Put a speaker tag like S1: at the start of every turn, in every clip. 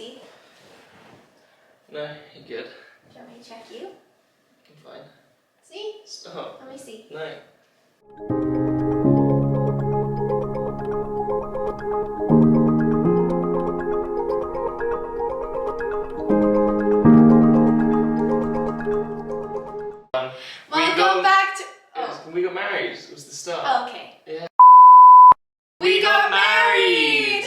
S1: teeth?
S2: No, you're good.
S1: Do you want me to check you?
S2: I'm fine.
S1: See?
S2: Stop.
S1: Let me see.
S2: No. We got married. It was the start.
S1: Oh, okay.
S2: Yeah.
S1: We got married!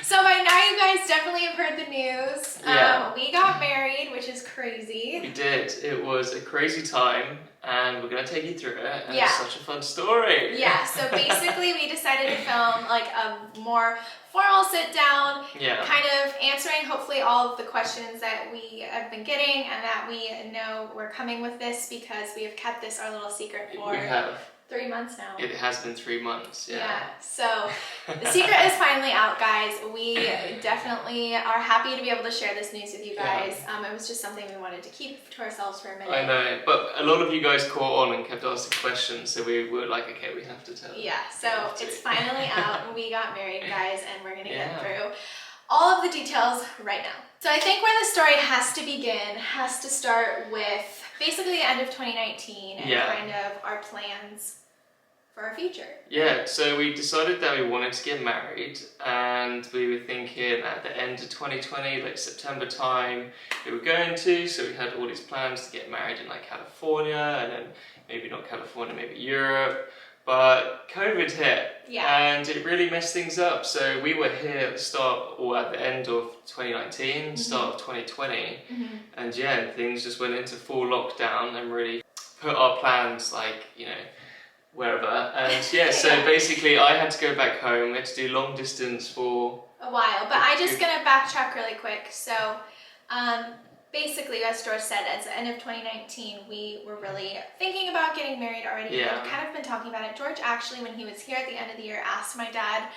S1: So by now you guys definitely have heard the news.
S2: Yeah.
S1: We got married, which is crazy.
S2: We did. It was a crazy time, and we're going to take you through it. And
S1: Yeah.
S2: It's such a fun story.
S1: Yeah, so basically we decided to film like a more formal sit down,
S2: Yeah.
S1: kind of answering hopefully all of the questions that we have been getting, and that we know we're coming with this because we have kept this our little secret for
S2: We have.
S1: 3 months now.
S2: It has been 3 months, yeah.
S1: So the secret is finally out, guys. We definitely are happy to be able to share this news with you guys. It was just something we wanted to keep to ourselves for a minute.
S2: I know, but a lot of you guys caught on and kept asking questions, so we were like, okay, we have to tell.
S1: Yeah, so it's finally out. We got married, guys, and we're gonna get through all of the details right now. So I think where the story has to begin has to start with basically the end of 2019 and kind of our plans for our future.
S2: Yeah, so we decided that we wanted to get married, and we were thinking at the end of 2020, like September time, we were going to, so we had all these plans to get married in like California, and then maybe not California, maybe Europe, but COVID hit, and it really messed things up. So we were here at the start, or at the end of 2019, start of 2020, and yeah, things just went into full lockdown and really put our plans like, you know, wherever. And yeah, so basically I had to go back home. We had to do long distance for
S1: a while, but I'm just gonna backtrack really quick. So basically, as George said, at the end of 2019 we were really thinking about getting married already. We've kind of been talking about it. George actually, when he was here at the end of the year, asked my dad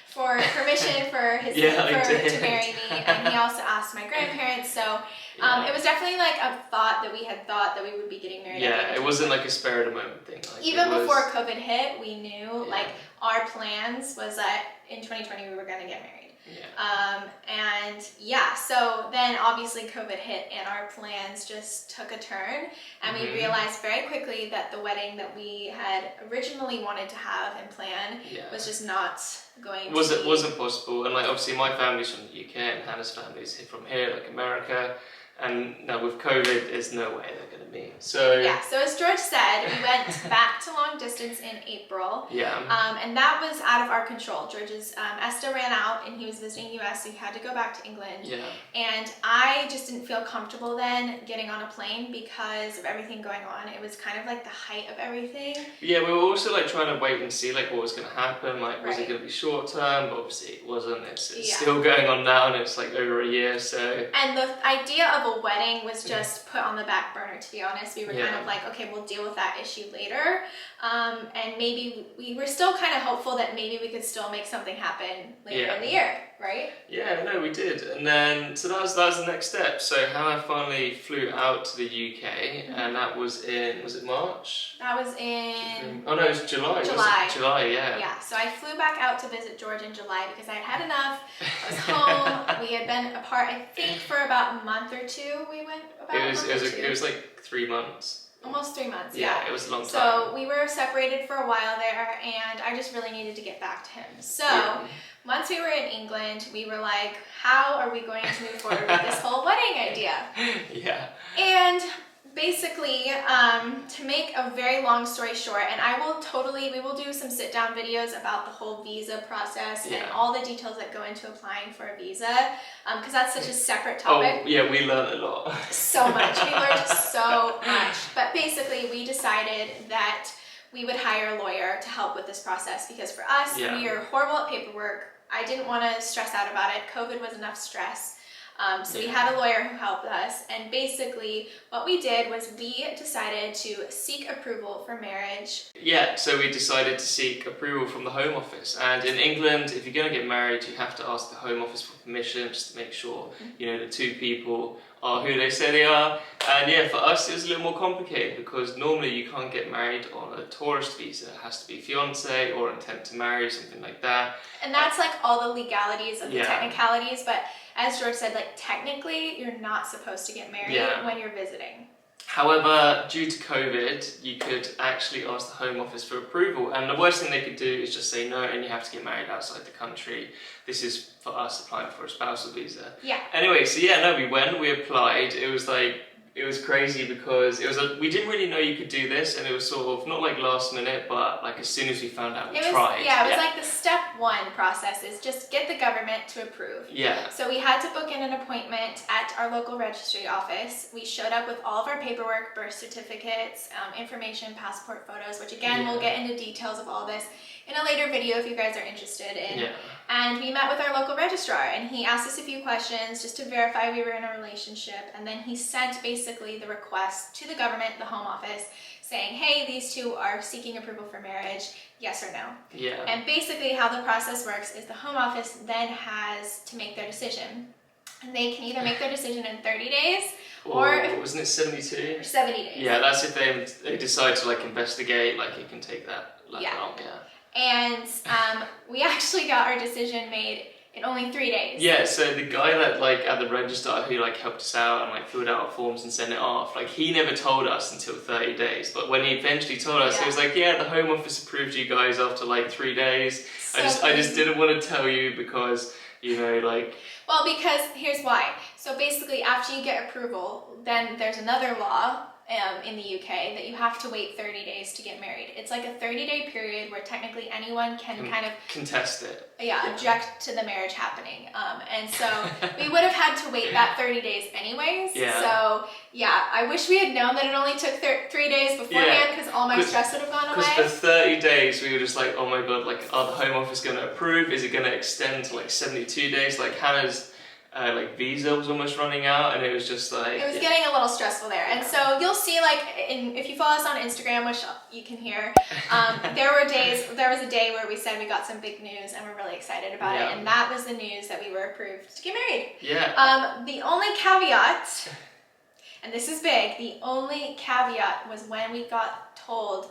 S1: for permission for his to marry me, and he also asked my grandparents. So it was definitely like a thought that we had thought that we would be getting married.
S2: Yeah, it wasn't like a spare of the moment thing. Like,
S1: even before COVID hit, we knew like our plans was that in 2020 we were going to get married. So then obviously COVID hit and our plans just took a turn, and we realized very quickly that the wedding that we had originally wanted to have and plan was just not going to be.
S2: Wasn't possible. And like obviously my family's from the UK and Hannah's family's from here, like America, and now with COVID there's no way they're going to meet. So
S1: so as George said, we went back to long distance in April. And that was out of our control. George's ESTA ran out and he was visiting US, so he had to go back to England. And I just didn't feel comfortable then getting on a plane because of everything going on. It was kind of like the height of everything.
S2: Yeah, we were also like trying to wait and see like what was going to happen. Like was it going to be short term? But obviously it wasn't. It's still going on now, and it's like over a year. So
S1: and the idea of a wedding was just put on the back burner, to be honest. We were kind of like, okay, we'll deal with that issue later. And maybe we were still kind of hopeful that maybe we could still make something happen later in the year, right?
S2: Yeah, no, we did. And then, so that was the next step. So Hannah finally flew out to the UK, and that was in, was it March?
S1: That was in...
S2: Oh no, it was July. July, yeah.
S1: Yeah, so I flew back out to visit George in July because I had enough. I was home. We had been apart, I think, for about a month or two. We went about
S2: It was like 3 months.
S1: Almost 3 months,
S2: it was a long time.
S1: So we were separated for a while there, and I just really needed to get back to him. So once we were in England, we were like, how are we going to move forward with this whole wedding idea? And basically, to make a very long story short, and we will do some sit down videos about the whole visa process and all the details that go into applying for a visa, because that's such a separate topic.
S2: Oh yeah, we learned a lot.
S1: So much. We learned so much. But basically, we decided that we would hire a lawyer to help with this process, because for us, we are horrible at paperwork. I didn't want to stress out about it. COVID was enough stress. So we had a lawyer who helped us, and basically what we did was we decided to seek approval for marriage. Yeah,
S2: so we decided to seek approval from the Home Office, and in England, if you're going to get married, you have to ask the Home Office for permission just to make sure, you know, the two people are who they say they are. And yeah, for us it was a little more complicated because normally you can't get married on a tourist visa. It has to be fiance or intent to marry, something like that.
S1: And that's like all the legalities of the technicalities, but as George said, like technically you're not supposed to get married when you're visiting.
S2: However, due to COVID, you could actually ask the Home Office for approval, and the worst thing they could do is just say no and you have to get married outside the country. This is for us applying for a spousal visa.
S1: Yeah.
S2: Anyway, so yeah, no, we applied. It was crazy because we didn't really know you could do this, and it was sort of not like last minute, but like as soon as we found out, we tried.
S1: Yeah, it was like the step one process is just get the government to approve.
S2: Yeah.
S1: So we had to book in an appointment at our local registry office. We showed up with all of our paperwork, birth certificates, information, passport photos, which again, we'll get into details of all this in a later video if you guys are interested in.
S2: Yeah.
S1: And we met with our local registrar, and he asked us a few questions just to verify we were in a relationship, and then he sent basically the request to the government, the Home Office, saying, hey, these two are seeking approval for marriage, yes or no.
S2: Yeah.
S1: And basically how the process works is the Home Office then has to make their decision. And they can either make their decision in 30 days or
S2: wasn't it 72?
S1: Or 70 days.
S2: Yeah, that's if they decide to like investigate, like it can take that long, yeah.
S1: And we actually got our decision made in only 3 days.
S2: Yeah, so the guy that like at the register who like helped us out and like filled out our forms and sent it off, like he never told us until 30 days. But when he eventually told us, he was like, yeah, the Home Office approved you guys after like 3 days. So I just didn't want to tell you because, you know, like...
S1: Well, because here's why. So basically after you get approval, then there's another law in the UK that you have to wait 30 days to get married. It's like a 30-day period where technically anyone can kind of
S2: contest it.
S1: Yeah, object to the marriage happening. And so we would have had to wait that 30 days anyways.
S2: Yeah.
S1: So yeah, I wish we had known that it only took 3 days beforehand because all my stress would have gone away.
S2: Because for 30 days we were just like, oh my god, like are the Home Office going to approve? Is it going to extend to like 72 days? Like Hannah's like visa was almost running out, and it was just like...
S1: It was getting a little stressful there. And so you'll see, like, if you follow us on Instagram, which you can hear, there was a day where we said we got some big news and we're really excited about it, and that was the news that we were approved to get married.
S2: Yeah.
S1: The only caveat, and this is big, the only caveat was when we got told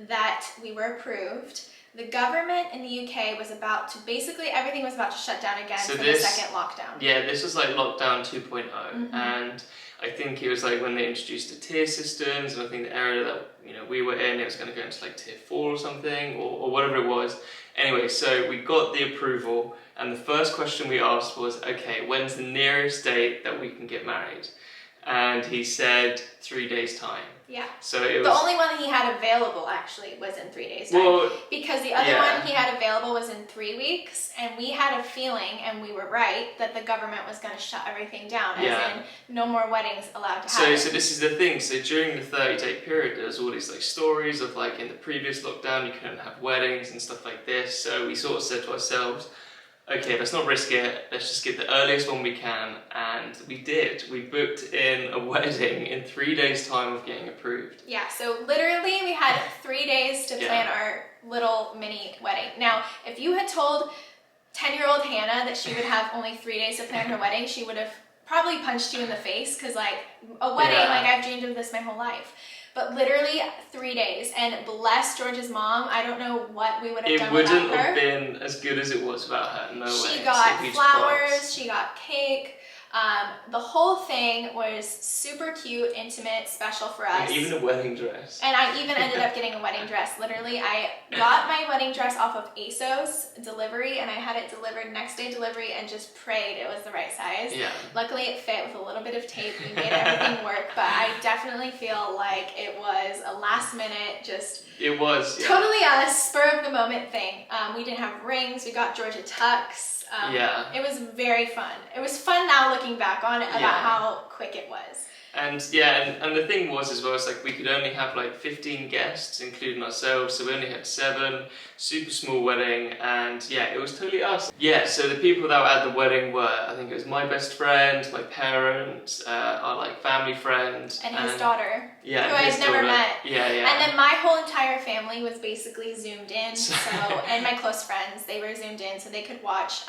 S1: that we were approved. The government in the UK was about to, basically everything was about to shut down again for the second lockdown.
S2: Yeah, this was like lockdown 2.0, and I think it was like when they introduced the tier systems, and I think the area that we were in, it was going to go into like tier 4 or something, or whatever it was. Anyway, so we got the approval, and the first question we asked was, okay, when's the nearest date that we can get married? And he said 3 days time.
S1: Yeah.
S2: So it was...
S1: The only one he had available actually was in 3 days time. Because the other one he had available was in 3 weeks, and we had a feeling, and we were right, that the government was going to shut everything down, as in no more weddings allowed to happen.
S2: So this is the thing. So during the 30-day period, there was all these like stories of like in the previous lockdown you couldn't have weddings and stuff like this. So we sort of said to ourselves, okay, let's not risk it, let's just get the earliest one we can, and we did. We booked in a wedding in 3 days' time of getting approved. Yeah,
S1: so literally we had 3 days to plan our little mini wedding. Now, if you had told 10-year-old Hannah that she would have only 3 days to plan her wedding, she would have probably punched you in the face, because like, a wedding, like I've dreamed of this my whole life. But literally 3 days, and bless George's mom, I don't know what we would have done without her.
S2: It wouldn't have been as good as it was without her, no way.
S1: She got flowers, she got cake. The whole thing was super cute, intimate, special for us.
S2: And even a wedding dress.
S1: And I even ended up getting a wedding dress. Literally, I got my wedding dress off of ASOS delivery, and I had it delivered next day delivery and just prayed it was the right size.
S2: Yeah.
S1: Luckily, it fit with a little bit of tape. We made everything work, but I definitely feel like it was a last minute, just...
S2: It was, yeah.
S1: Totally a spur of the moment thing. We didn't have rings. We got George a tux. It was very fun. It was fun now looking back on it about how quick it was.
S2: And and the thing was as well, it's like we could only have like 15 guests, including ourselves, so we only had 7, super small wedding, and yeah, it was totally us. Yeah, so the people that were at the wedding were, I think it was my best friend, my parents, our like family friend.
S1: And his daughter.
S2: Yeah,
S1: who I'd never met.
S2: Yeah, yeah.
S1: And then my whole entire family was basically zoomed in, and my close friends, they were zoomed in so they could watch.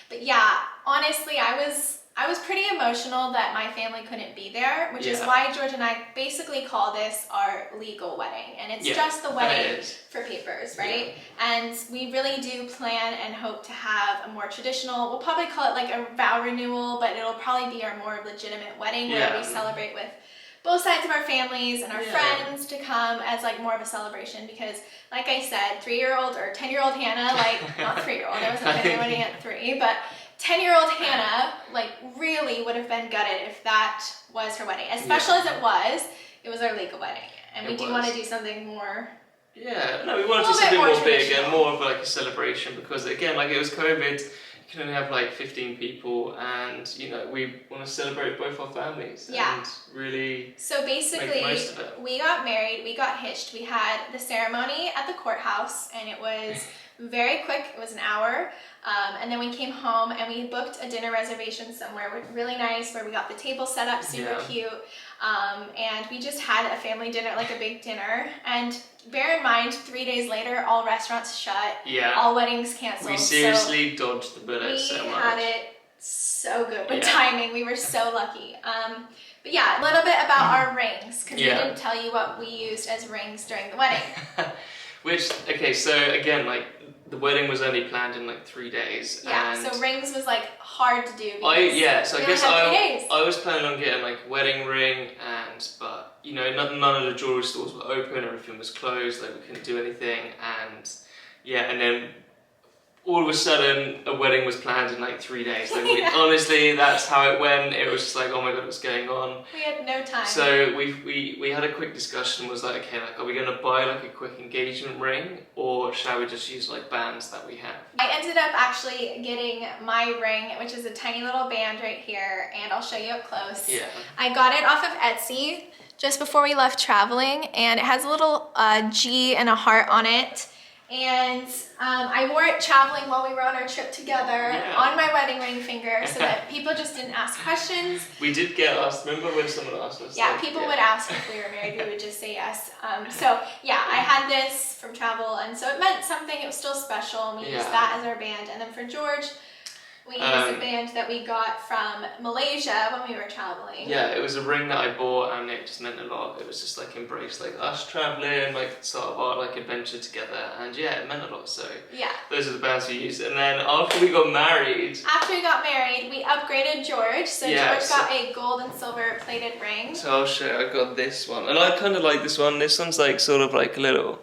S1: But yeah, honestly, I was I was pretty emotional that my family couldn't be there, which is why George and I basically call this our legal wedding. And it's just the wedding for papers, right? Yeah. And we really do plan and hope to have a more traditional, we'll probably call it like a vow renewal, but it'll probably be our more legitimate wedding where we celebrate with both sides of our families and our friends to come as like more of a celebration, because like I said, 3-year-old or 10-year-old Hannah, like not 3-year-old, I wasn't planning on wedding at 3, but 10-year-old Hannah like really would have been gutted if that was her wedding. As special as it was our legal wedding, and we do want to do something more.
S2: Yeah, no, we wanted to do something more big and more of like a celebration, because again, like it was COVID. You can only have like 15 people, and you know, we want to celebrate both our families and really
S1: so basically
S2: make the most of it.
S1: We got married, we got hitched, we had the ceremony at the courthouse, and it was very quick, it was an hour, and then we came home and we booked a dinner reservation somewhere really nice where we got the table set up super cute, and we just had a family dinner, like a big dinner. And bear in mind, 3 days later, all restaurants shut, all weddings canceled.
S2: We seriously dodged the bullet so much. We
S1: had it so good with timing. We were so lucky. But yeah, a little bit about our rings, because we didn't tell you what we used as rings during the wedding.
S2: Which, okay, so again, like the wedding was only planned in like 3 days.
S1: Yeah,
S2: and
S1: so rings was like hard to do.
S2: So I guess I was planning on getting like a wedding ring, but you know, none of the jewelry stores were open, everything was closed, like we couldn't do anything, and then all of a sudden a wedding was planned in like 3 days. Like honestly, that's how it went. It was just like, oh my god, what's going on?
S1: We had no time.
S2: So we had a quick discussion. Was like, okay, like are we gonna buy like a quick engagement ring, or shall we just use like bands that we have?
S1: I ended up actually getting my ring, which is a tiny little band right here, and I'll show you up close.
S2: Yeah.
S1: I got it off of Etsy just before we left traveling, and it has a little G and a heart on it. And I wore it traveling while we were on our trip together on my wedding ring finger, so that people just didn't ask questions.
S2: We did get asked, remember when someone asked us?
S1: Yeah, like, people would ask if we were married, we would just say yes. So yeah, I had this from travel, and so it meant something. It was still special, and we used that as our band. And then for George, we used a band that we got from Malaysia when we were traveling.
S2: Yeah, it was a ring that I bought, and it just meant a lot. It was just like embraced like us traveling, like sort of our like adventure together, and it meant a lot. So those are the bands we used. And then after we got married,
S1: we upgraded George. So George got a gold and silver plated ring.
S2: So I'll show you. I got this one, and I kind of like this one. This one's like sort of like a little.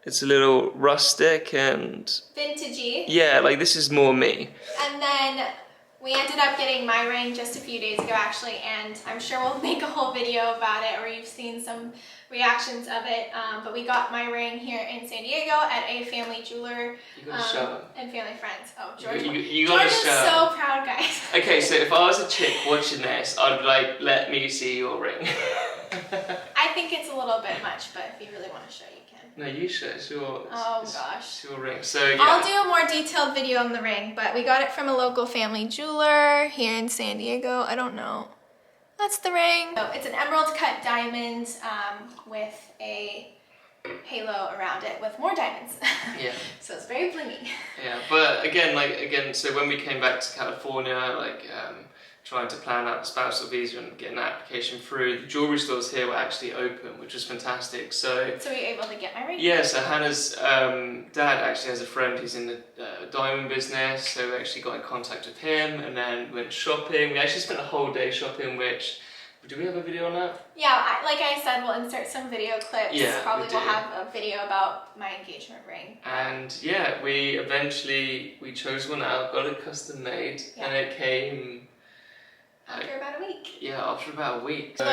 S2: It's a little rustic and
S1: vintagey.
S2: Yeah, like this is more me.
S1: And then we ended up getting my ring just a few days ago actually, and I'm sure we'll make a whole video about it, or you've seen some reactions of it. But we got my ring here in San Diego at a family jeweler and family friends. Oh, George! George is so proud, guys.
S2: Okay, so if I was a chick watching this, I'd be like, "Let me see your ring."
S1: I think it's a little bit much, but if you really want to show, you can.
S2: No, you should. It's your,
S1: gosh.
S2: It's your ring. So
S1: I'll do a more detailed video on the ring, but we got it from a local family jeweler here in San Diego. I don't know. That's the ring. So it's an emerald cut diamond with a halo around it with more diamonds. Yeah. So it's very blingy.
S2: Yeah, but again, so when we came back to California, like trying to plan out the spousal visa and getting that application through, the jewelry stores here were actually open, which was fantastic. So
S1: were you able to get my ring?
S2: Yeah, so Hannah's dad actually has a friend who's in the diamond business, so we actually got in contact with him and then went shopping. We actually spent a whole day shopping, which, do we have a video on that?
S1: Yeah, like I said, we'll insert some video clips. Yeah, probably we'll have a video about my engagement ring.
S2: And yeah, we chose one out, got it custom made, and it came...
S1: After about a week.
S2: Yeah, after about a week.
S1: So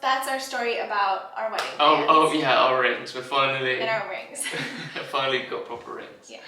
S1: that's our story about our wedding
S2: plans. Our rings. We're finally...
S1: And our rings.
S2: finally got proper rings.
S1: Yeah.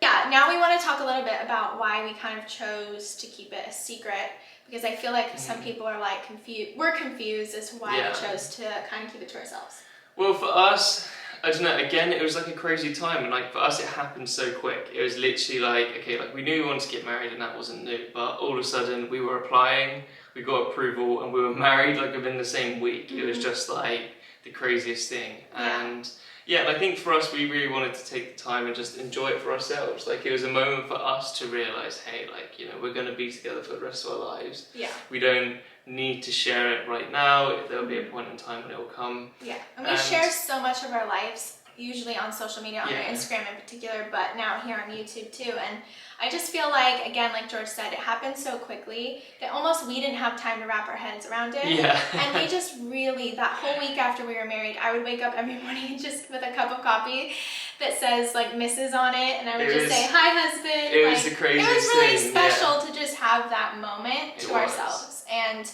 S1: Yeah, now we want to talk a little bit about why we kind of chose to keep it a secret, because I feel like some people are like confused. We're confused as to why we chose to kind of keep it to ourselves.
S2: Well, for us, I don't know, again, it was like a crazy time, and like for us it happened so quick. It was literally like, okay, like we knew we wanted to get married and that wasn't new, but all of a sudden we were applying, we got approval, and we were married like within the same week. It was just like the craziest thing. And yeah, and I think for us, we really wanted to take the time and just enjoy it for ourselves. Like, it was a moment for us to realize, hey, like, you know, we're going to be together for the rest of our lives.
S1: Yeah.
S2: We don't need to share it right now. There'll be a point in time when it will come.
S1: Yeah, and we share so much of our lives, usually on social media, on our Instagram in particular, but now here on YouTube too. And I just feel like, again, like George said, it happened so quickly that almost we didn't have time to wrap our heads around it.
S2: Yeah.
S1: And we just really, that whole week after we were married, I would wake up every morning just with a cup of coffee that says like Mrs. on it, and I would just say, hi husband.
S2: It was the craziest thing.
S1: It was really special to just have that moment to ourselves. And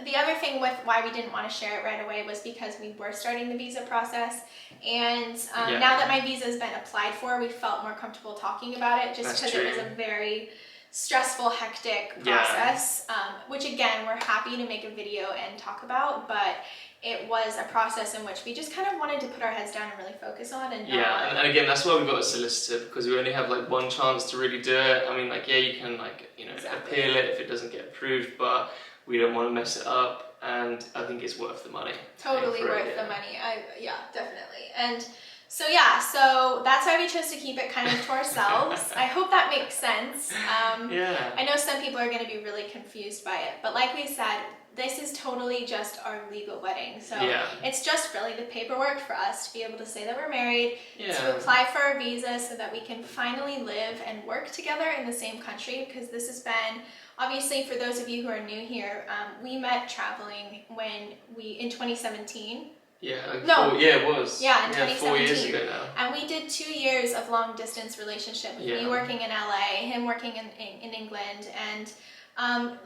S1: the other thing with why we didn't want to share it right away was because we were starting the visa process, and now that my visa has been applied for, we felt more comfortable talking about it, just because it was a very stressful, hectic process, which again, we're happy to make a video and talk about, but it was a process in which we just kind of wanted to put our heads down and really focus on. And
S2: and again, that's why we got a solicitor, because we only have like one chance to really do it. I mean, like, yeah, you can like, you know, appeal it if it doesn't get approved, but we don't want to mess it up, and I think it's worth the money.
S1: Totally worth the money. Yeah, definitely. And so yeah, so that's why we chose to keep it kind of to ourselves. I hope that makes sense. I know some people are going to be really confused by it, but like we said, this is totally just our legal wedding. So it's just really the paperwork for us to be able to say that we're married, to apply for our visa so that we can finally live and work together in the same country, because this has been, obviously for those of you who are new here, we met traveling in 2017.
S2: Yeah, it was.
S1: Yeah, in 2017.
S2: 4 years ago now.
S1: And we did 2 years of long distance relationship, with me working in LA, him working in England, and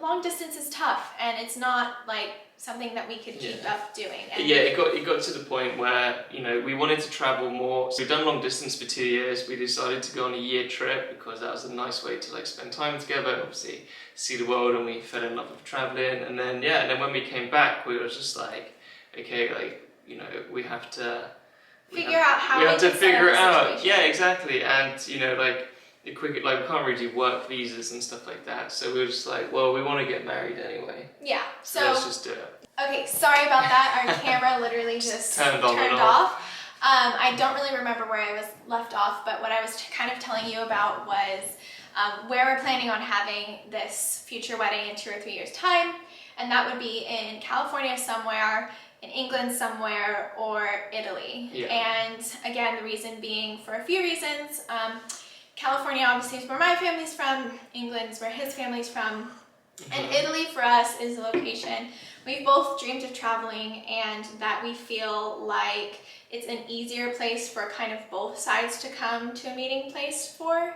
S1: long distance is tough, and it's not like something that we could keep up doing. And
S2: it got to the point where, you know, we wanted to travel more. So we've done long distance for 2 years. We decided to go on a year trip because that was a nice way to like spend time together and obviously see the world, and we fell in love with traveling. And then and then when we came back, we were just like, okay, like, you know, we have to
S1: figure out how
S2: we have to figure it out. Yeah, exactly. And you know, like we can't really do work visas and stuff like that. So we were just like, well, we want to get married anyway.
S1: Yeah. So
S2: let's just do it.
S1: Okay, sorry about that. Our camera literally just turned off. I don't really remember where I was left off, but what I was kind of telling you about was where we're planning on having this future wedding in 2 or 3 years' time, and that would be in California somewhere, in England somewhere, or Italy. And again, the reason being for a few reasons. California obviously is where my family's from, England is where his family's from, and Italy for us is the location we've both dreamed of traveling, and that we feel like it's an easier place for kind of both sides to come to a meeting place for.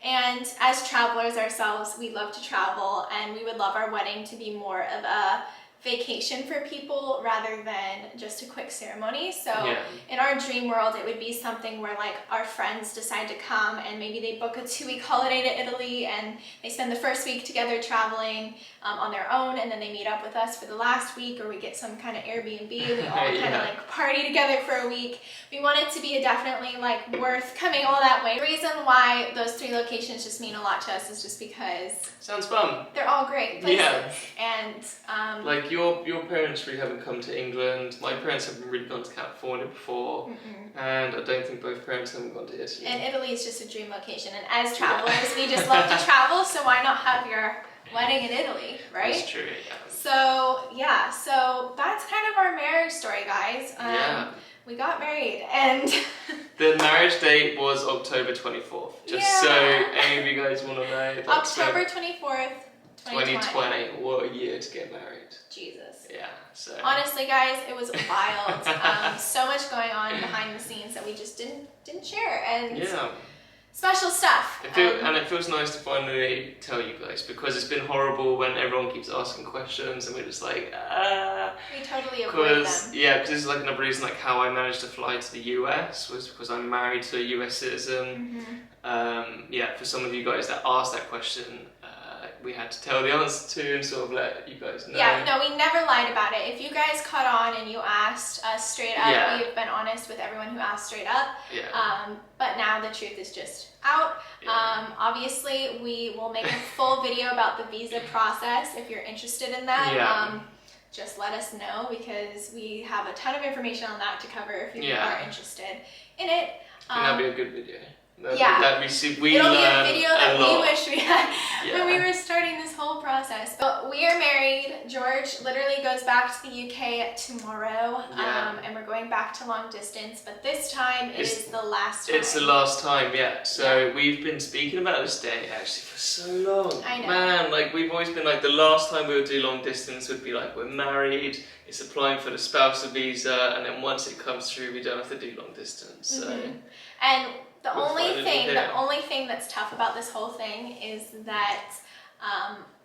S1: And as travelers ourselves, we love to travel, and we would love our wedding to be more of a vacation for people rather than just a quick ceremony. So in our dream world, it would be something where like our friends decide to come, and maybe they book a 2-week holiday to Italy, and they spend the first week together traveling on their own, and then they meet up with us for the last week, or we get some kind of Airbnb, we all kind of like party together for a week. We want it to be definitely like worth coming all that way. The reason why those 3 locations just mean a lot to us is just because
S2: sounds fun.
S1: They're all great places. And
S2: like your parents really haven't come to England. My parents haven't really gone to California before, and I don't think both parents haven't gone to Italy.
S1: And Italy is just a dream location, and as travelers, we just love to travel, so why not have your wedding in Italy, right?
S2: That's true,
S1: So so that's kind of our marriage story, guys. We got married, and
S2: the marriage date was October 24th. Just so any of you guys want to know.
S1: October 24th, 2020.
S2: What a year to get married.
S1: Jesus.
S2: Yeah. So
S1: honestly, guys, it was wild. So much going on behind the scenes that we just didn't share, and special stuff.
S2: It feels nice to finally tell you guys, because it's been horrible when everyone keeps asking questions and we're just like,
S1: we totally avoid them.
S2: Yeah, because this is like another reason like how I managed to fly to the US was because I'm married to a US citizen. For some of you guys that asked that question, we had to tell the answer to and sort of let you guys know.
S1: Yeah, no, we never lied about it. If you guys caught on and you asked us straight up, we've been honest with everyone who asked straight up. But now the truth is just out. Obviously, we will make a full video about the visa process if you're interested in that. just let us know, because we have a ton of information on that to cover if you are interested in it.
S2: That'd be a good video. That'd be super.
S1: It'll be a video that we wish we had when we were starting this whole process. But we are married. George literally goes back to the UK tomorrow, and we're going back to long distance. But this time is the last time.
S2: It's the last time, So we've been speaking about this day actually for so long.
S1: I know.
S2: Man, like we've always been like, the last time we would do long distance would be like, we're married, it's applying for the spousal visa, and then once it comes through, we don't have to do long distance. So.
S1: And the only thing that's tough about this whole thing is that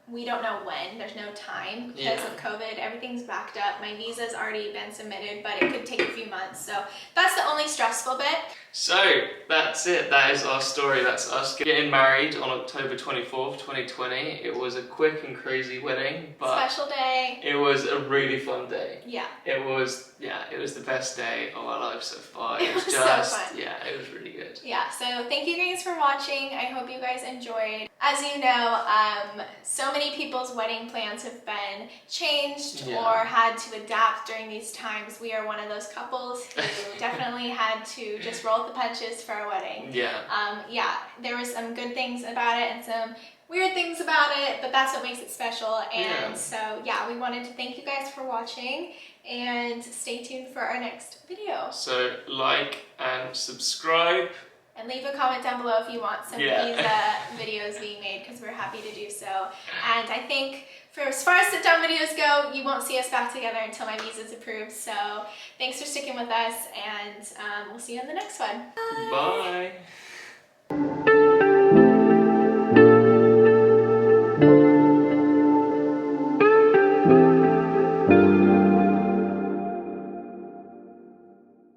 S1: we don't know when. There's no time because of COVID. Everything's backed up. My visa's already been submitted, but it could take a few months. So that's the only stressful bit.
S2: So that's it. That is our story. That's us getting married on October 24th, 2020. It was a quick and crazy wedding, but
S1: special day.
S2: It was a really fun day.
S1: Yeah.
S2: It was the best day of our lives so far. It was just
S1: so fun.
S2: Yeah, it was really good.
S1: Yeah, so thank you guys for watching. I hope you guys enjoyed. As you know, so many people's wedding plans have been changed or had to adapt during these times. We are one of those couples who definitely had to just roll with the punches for our wedding. There were some good things about it and some weird things about it, but that's what makes it special. And so we wanted to thank you guys for watching, and stay tuned for our next video.
S2: So like and subscribe.
S1: And leave a comment down below if you want some of these videos being made, because we're happy to do so. And I think for as far as sit-down videos go, you won't see us back together until my visa's approved. So thanks for sticking with us, and we'll see you in the next one.
S2: Bye.